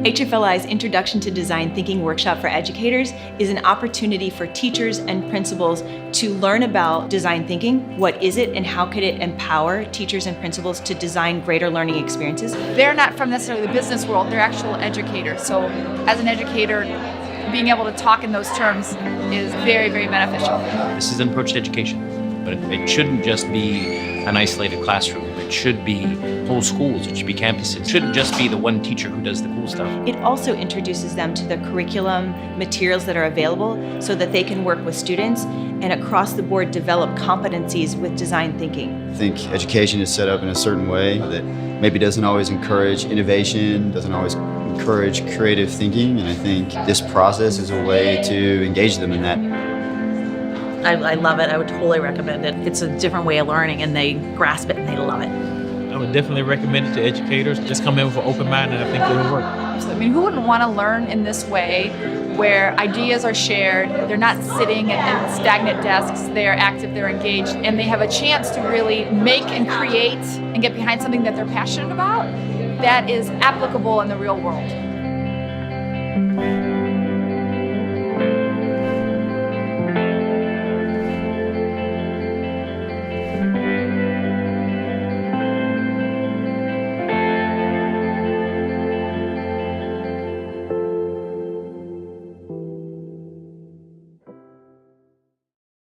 HFLI's Introduction to Design Thinking workshop for educators is an opportunity for teachers and principals to learn about design thinking. What is it and how could it empower teachers and principals to design greater learning experiences? They're not from necessarily the business world, they're actual educators. So as an educator, being able to talk in those terms is very, very beneficial. This is an approach to education, but it shouldn't just be an isolated classroom. It should be whole schools, it should be campuses. It shouldn't just be the one teacher who does the cool stuff. It also introduces them to the curriculum materials that are available so that they can work with students and across the board develop competencies with design thinking. I think education is set up in a certain way that maybe doesn't always encourage innovation, doesn't always encourage creative thinking, and I think this process is a way to engage them in that. I love it. I would totally recommend it. It's a different way of learning and they grasp it and they love it. I would definitely recommend it to educators. Just come in with an open mind and I think it'll work. I mean, who wouldn't want to learn in this way where ideas are shared, they're not sitting in stagnant desks, they're active, they're engaged, and they have a chance to really make and create and get behind something that they're passionate about that is applicable in the real world.